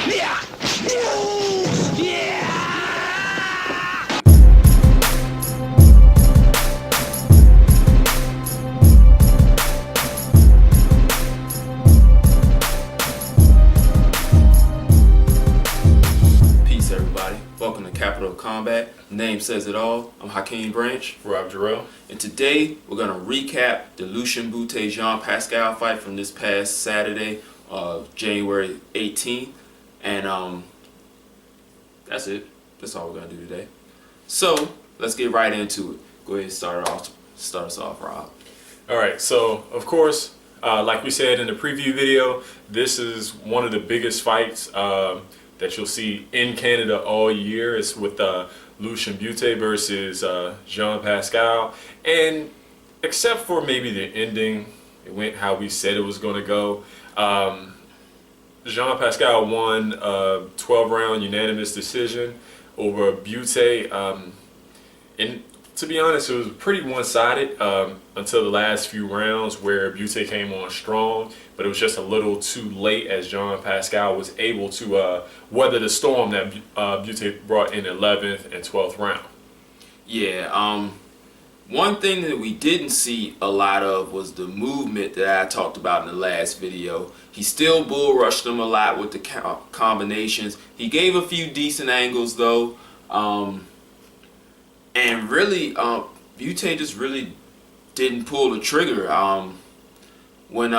Peace, everybody. Welcome to Capital of Combat. Name says it all. I'm Hakeem Branch. Rob Jarrell. And today we're going to recap the Lucian Bute Jean Pascal fight from this past Saturday, January 18th. And that's it. That's all we're going to do today. So let's get right into it. Go ahead and start us off, Rob. All right. So of course, like we said in the preview video, this is one of the biggest fights that you'll see in Canada all year. It's with Lucian Bute versus Jean Pascal, and except for maybe the ending, it went how we said it was going to go. Jean Pascal won a 12-round unanimous decision over Bute, and to be honest, it was pretty one-sided until the last few rounds where Bute came on strong, but it was just a little too late as Jean Pascal was able to weather the storm that Bute brought in 11th and 12th round. Yeah, one thing that we didn't see a lot of was the movement that I talked about in the last video. He still bull rushed him a lot with the combinations. He gave a few decent angles though. And really, Bute just really didn't pull the trigger. When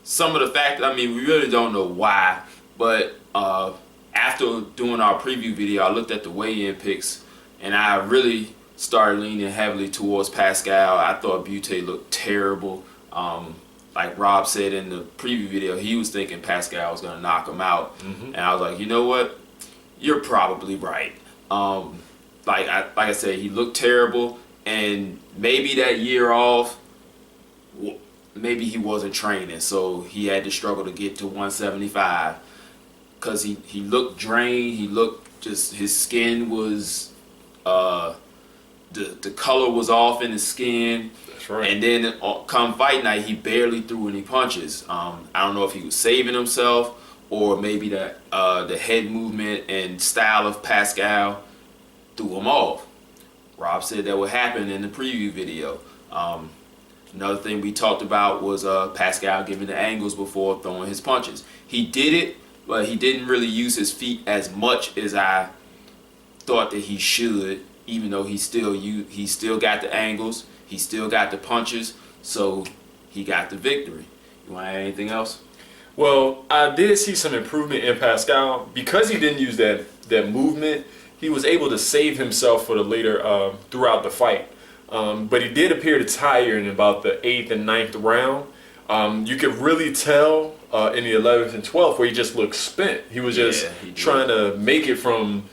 some of the factors, I mean, we really don't know why, but after doing our preview video, I looked at the weigh-in picks, and I really started leaning heavily towards Pascal. I thought Bute looked terrible. Like Rob said in the preview video, he was thinking Pascal was going to knock him out, and I was like, you know what? You're probably right. Like I said, he looked terrible, and maybe that year off, maybe he wasn't training, so he had to struggle to get to 175 because he looked drained. He looked just, his skin was, the color was off in his skin. That's right. And then come fight night, he barely threw any punches. I don't know if he was saving himself or maybe that the head movement and style of Pascal threw him off. Rob said that would happen in the preview video. Another thing we talked about was Pascal giving the angles before throwing his punches. He did it, but he didn't really use his feet as much as I thought that he should, even though he still got the angles, he still got the punches, so he got the victory. You want to add anything else? Well, I did see some improvement in Pascal because he didn't use that movement. He was able to save himself for the later throughout the fight, but he did appear to tire in about the 8th and 9th round. You could really tell in the 11th and 12th where he just looked spent. He was just trying to make it from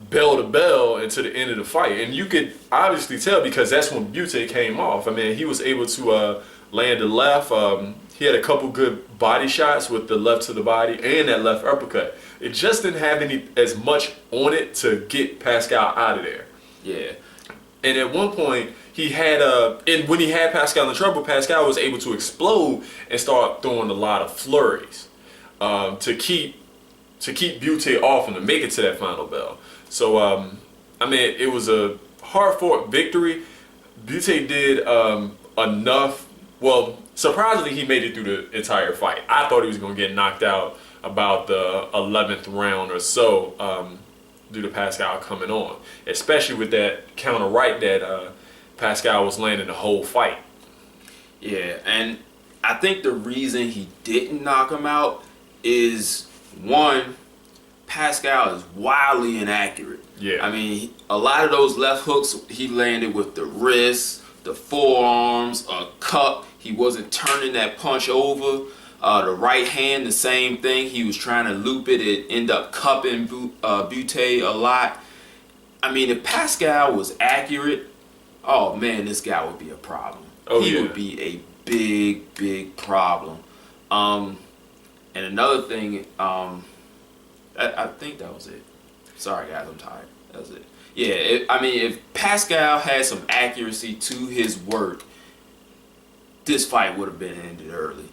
bell to bell into the end of the fight, and you could obviously tell because that's when Bute came off. I mean, he was able to land the left. He had a couple good body shots with the left to the body and that left uppercut. It just didn't have as much on it to get Pascal out of there. Yeah. And at one point, he had and when he had Pascal in trouble, Pascal was able to explode and start throwing a lot of flurries to keep Bute off and to make it to that final bell. So I mean, it was a hard-fought victory. Bute did enough. Well, surprisingly, he made it through the entire fight. I thought he was going to get knocked out about the 11th round or so due to Pascal coming on, especially with that counter right that Pascal was landing the whole fight. Yeah, and I think the reason he didn't knock him out is, one, Pascal is wildly inaccurate. Yeah. I mean, a lot of those left hooks he landed with the wrists, the forearms, a cup. He wasn't turning that punch over. The right hand, the same thing. He was trying to loop it. It ended up cupping Bute a lot. I mean, if Pascal was accurate, oh man, this guy would be a problem. He would be a big, big problem. And another thing, I think that was it. Sorry guys, I'm tired. That was it. Yeah, I mean, if Pascal had some accuracy to his work, this fight would have been ended early.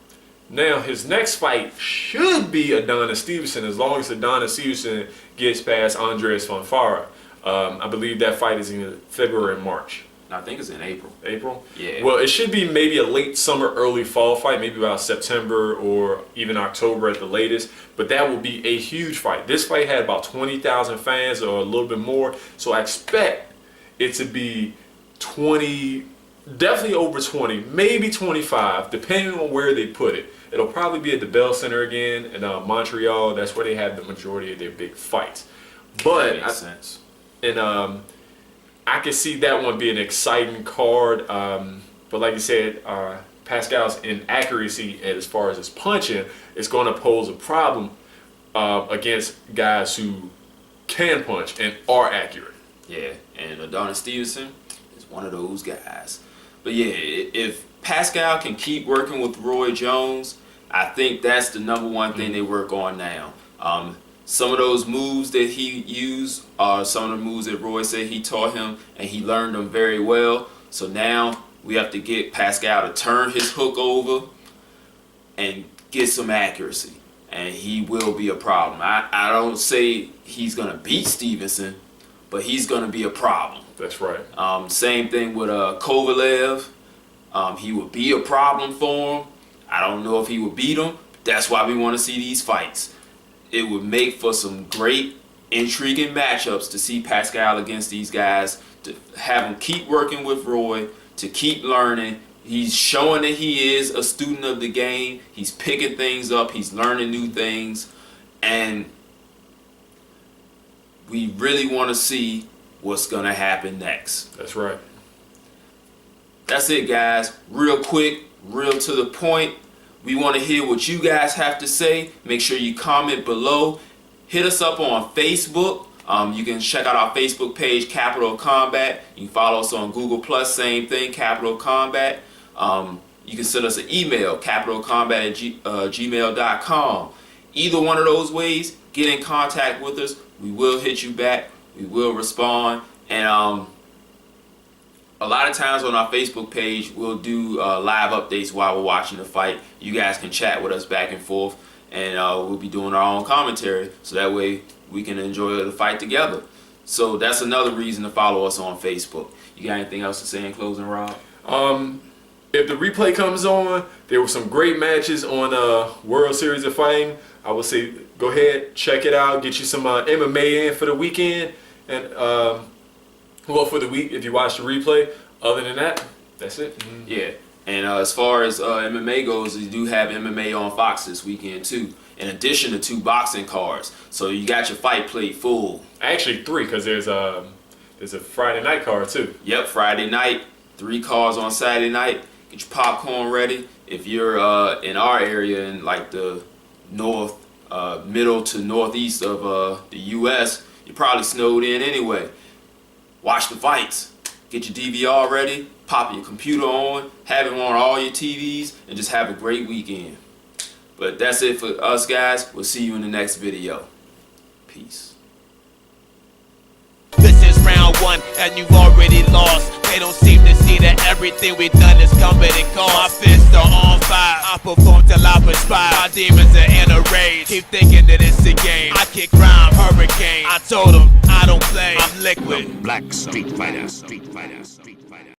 Now, his next fight should be Adonis Stevenson, as long as Adonis Stevenson gets past Andres Fonfara. I believe that fight is in February and March. I think it's in April. April? Yeah. Well, it should be maybe a late summer, early fall fight, maybe about September or even October at the latest. But that will be a huge fight. This fight had about 20,000 fans or a little bit more. So I expect it to be 20, definitely over 20, maybe 25, depending on where they put it. It'll probably be at the Bell Center again in Montreal. That's where they have the majority of their big fights. But That makes sense. And I can see that one being an exciting card. But like you said, Pascal's inaccuracy as far as his punching is going to pose a problem against guys who can punch and are accurate. Yeah, and Adonis Stevenson is one of those guys. But yeah, if Pascal can keep working with Roy Jones, I think that's the number one thing they work on now. Some of those moves that he used are some of the moves that Roy said he taught him, and he learned them very well. So now we have to get Pascal to turn his hook over and get some accuracy, and he will be a problem. I don't say he's going to beat Stevenson, but he's going to be a problem. That's right. Same thing with Kovalev. He would be a problem for him. I don't know if he would beat him. That's why we want to see these fights. It would make for some great, intriguing matchups to see Pascal against these guys, to have him keep working with Roy, to keep learning. He's showing that he is a student of the game. He's picking things up. He's learning new things. And we really want to see what's going to happen next. That's right. That's it, guys. Real quick, real to the point. We want to hear what you guys have to say. Make sure you comment below. Hit us up on Facebook. You can check out our Facebook page, Capital of Combat. You can follow us on Google+, same thing, Capital of Combat. You can send us an email, capitalofcombat@gmail.com. Either one of those ways, get in contact with us. We will hit you back. We will respond. And a lot of times on our Facebook page, we'll do live updates while we're watching the fight. You guys can chat with us back and forth, and we'll be doing our own commentary, so that way we can enjoy the fight together. So that's another reason to follow us on Facebook. You got anything else to say in closing, Rob? If the replay comes on, there were some great matches on World Series of Fighting. I would say go ahead, check it out, get you some MMA in for the weekend, and well, for the week if you watch the replay. Other than that, that's it. Yeah, and as far as MMA goes, you do have MMA on Fox this weekend too, in addition to 2 boxing cards. So you got your fight plate full. Actually 3, because there's a Friday night card too. Yep, Friday night, 3 cards on Saturday night. Get your popcorn ready. If you're in our area, in like the middle to northeast of the U.S., you're probably snowed in anyway. Watch the fights. Get your DVR ready. Pop your computer on. Have it on all your TVs, and just have a great weekend. But that's it for us, guys. We'll see you in the next video. Peace. This is round 1 and you've already lost. They don't seem to see that everything we've done is coming and cost. My fists are on fire. I perform till I perspire. My demons are in a rage. Keep thinking that it's a game. I kick crime, hurricane. I told them I don't play. I'm liquid. Black Street Fighter.